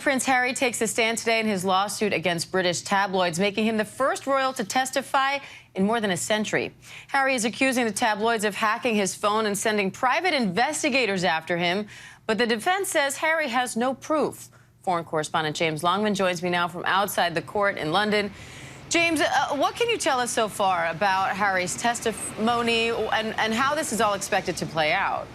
Prince Harry takes a stand today in his lawsuit against British tabloids, making him the first royal to testify in more than a century. Harry is accusing the tabloids of hacking his phone and sending private investigators after him, but the defense says Harry has no proof. Foreign correspondent James Longman joins me now from outside the court in London. James, what can you tell us so far about Harry's testimony and how this is all expected to play out?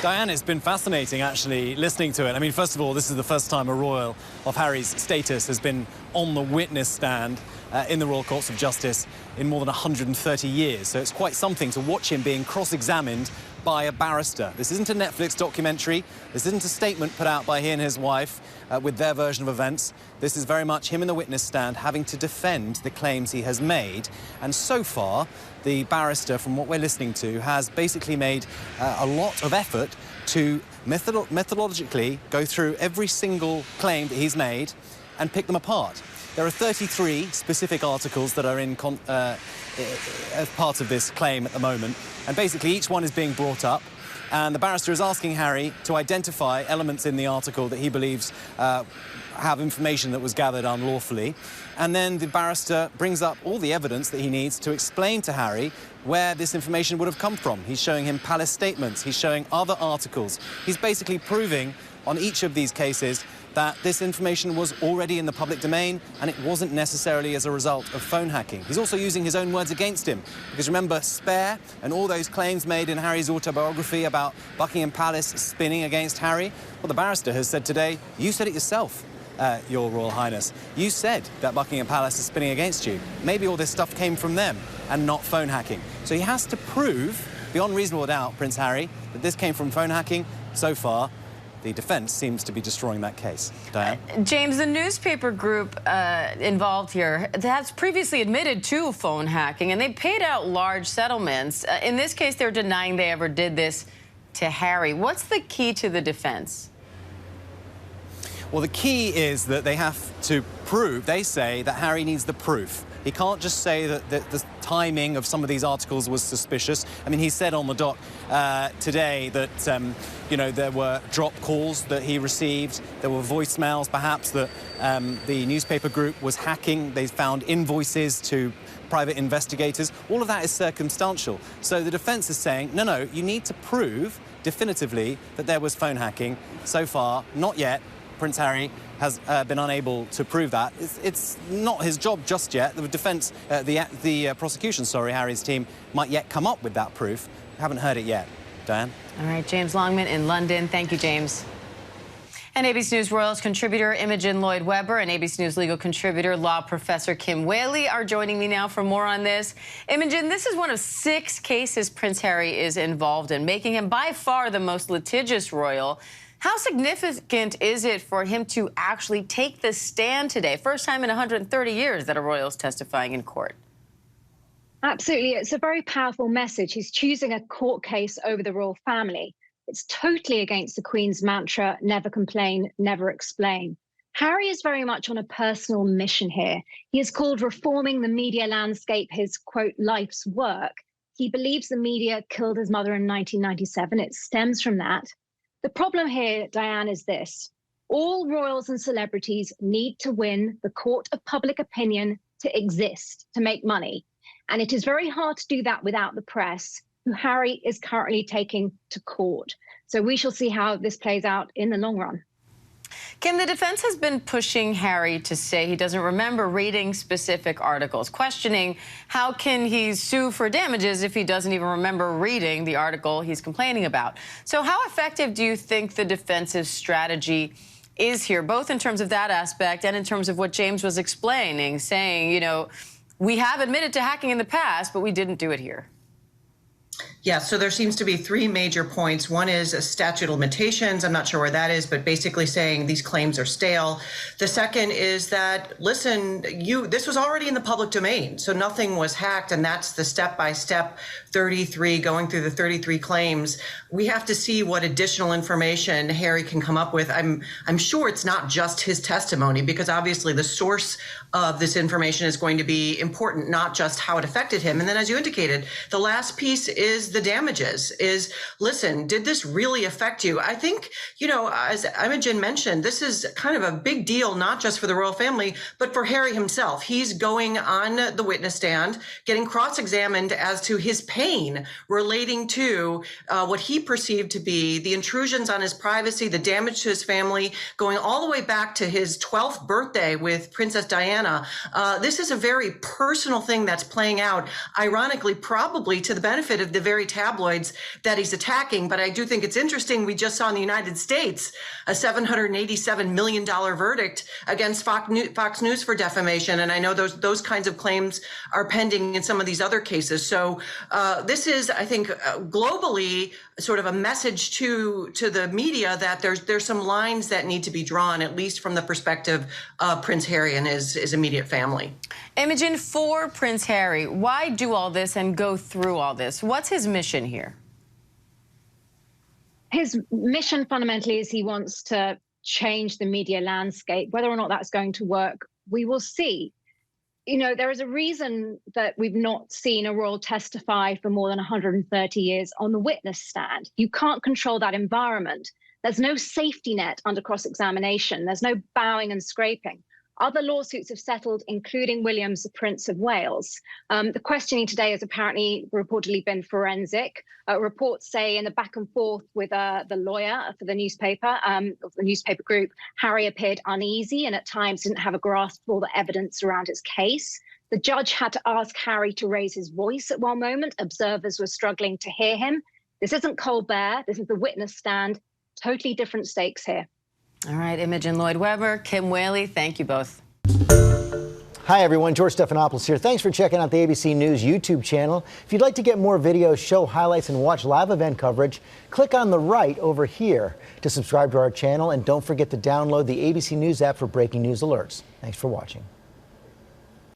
Diane, it's been fascinating, actually, listening to it. I mean, first of all, this is the first time a royal of Harry's status has been on the witness stand in the Royal Courts of Justice in more than 130 years. So it's quite something to watch him being cross-examined by a barrister. This isn't a Netflix documentary. This isn't a statement put out by he and his wife with their version of events. This is very much him in the witness stand having to defend the claims he has made. And so far, the barrister, from what we're listening to, has basically made a lot of effort to methodologically go through every single claim that he's made and pick them apart. There are 33 specific articles that are in as part of this claim at the moment, and basically each one is being brought up, and the barrister is asking Harry to identify elements in the article that he believes have information that was gathered unlawfully, and then the barrister brings up all the evidence that he needs to explain to Harry where this information would have come from. He's showing him palace statements, he's showing other articles. He's basically proving on each of these cases that this information was already in the public domain and it wasn't necessarily as a result of phone hacking. He's also using his own words against him, because remember, Spare and all those claims made in Harry's autobiography about Buckingham Palace spinning against Harry, well, the barrister has said today, you said it yourself, Your Royal Highness. You said that Buckingham Palace is spinning against you. Maybe all this stuff came from them and not phone hacking. So he has to prove, beyond reasonable doubt, Prince Harry, that this came from phone hacking. So far, the defense seems to be destroying that case. Diane? James, the newspaper group involved here has previously admitted to phone hacking, and they paid out large settlements. In this case, they're denying they ever did this to Harry. What's the key to the defense? Well, the key is that they have to prove, they say that Harry needs the proof. He can't just say that the timing of some of these articles was suspicious. I mean, he said on the dock today that, you know, there were drop calls that he received. There were voicemails, perhaps, that the newspaper group was hacking. They found invoices to private investigators. All of that is circumstantial. So the defense is saying, no, no, you need to prove definitively that there was phone hacking. So far, not yet. Prince Harry has been unable to prove that. It's not his job just yet. The defense, the prosecution, sorry, Harry's team might yet come up with that proof. We haven't heard it yet. Diane? All right, James Longman in London. Thank you, James. And ABC News Royals contributor Imogen Lloyd-Webber and ABC News legal contributor law professor Kim Whaley are joining me now for more on this. Imogen, this is one of 6 cases Prince Harry is involved in, making him by far the most litigious royal. How significant is it for him to actually take the stand today? First time in 130 years that a royal is testifying in court. Absolutely. It's a very powerful message. He's choosing a court case over the royal family. It's totally against the Queen's mantra, never complain, never explain. Harry is very much on a personal mission here. He has called reforming the media landscape his, quote, life's work. He believes the media killed his mother in 1997. It stems from that. The problem here, Diane, is this. All royals and celebrities need to win the court of public opinion to exist, to make money. And it is very hard to do that without the press, who Harry is currently taking to court. So we shall see how this plays out in the long run. Kim, the defense has been pushing Harry to say he doesn't remember reading specific articles, questioning how can he sue for damages if he doesn't even remember reading the article he's complaining about. So how effective do you think the defensive strategy is here, both in terms of that aspect and in terms of what James was explaining, saying, you know, we have admitted to hacking in the past, but we didn't do it here? Yeah, so there seems to be 3 major points. One is a statute of limitations. I'm not sure where that is, but basically saying these claims are stale. The second is that, listen, this was already in the public domain, so nothing was hacked, and that's the step-by-step 33, going through the 33 claims. We have to see what additional information Harry can come up with. I'm sure it's not just his testimony, because obviously the source of this information is going to be important, not just how it affected him. And then, as you indicated, the last piece is the damages is, listen, did this really affect you? I think, as Imogen mentioned, this is kind of a big deal, not just for the royal family, but for Harry himself. He's going on the witness stand, getting cross-examined as to his pain relating to what he perceived to be the intrusions on his privacy, the damage to his family, going all the way back to his 12th birthday with Princess Diana. This is a very personal thing that's playing out, ironically, probably to the benefit of the very tabloids that he's attacking. But I do think it's interesting. We just saw in the United States a $787 million verdict against Fox News for defamation. And I know those kinds of claims are pending in some of these other cases. So this is, I think, globally sort of a message to the media that there's some lines that need to be drawn, at least from the perspective of Prince Harry and his immediate family. Imogen, for Prince Harry, why do all this and go through all this? What's his mission here? His mission fundamentally is he wants to change the media landscape. Whether or not that's going to work, we will see. There is a reason that we've not seen a royal testify for more than 130 years on the witness stand. You can't control that environment. There's no safety net under cross-examination. There's no bowing and scraping. Other lawsuits have settled, including William's, the Prince of Wales. The questioning today has apparently reportedly been forensic. Reports say in the back and forth with the lawyer for the newspaper group, Harry appeared uneasy and at times didn't have a grasp of all the evidence around his case. The judge had to ask Harry to raise his voice at one moment. Observers were struggling to hear him. This isn't Colbert. This is the witness stand. Totally different stakes here. All right, Imogen Lloyd-Webber, Kim Whaley, thank you both. Hi, everyone. George Stephanopoulos here. Thanks for checking out the ABC News YouTube channel. If you'd like to get more videos, show highlights, and watch live event coverage, click on the right over here to subscribe to our channel. And don't forget to download the ABC News app for breaking news alerts. Thanks for watching.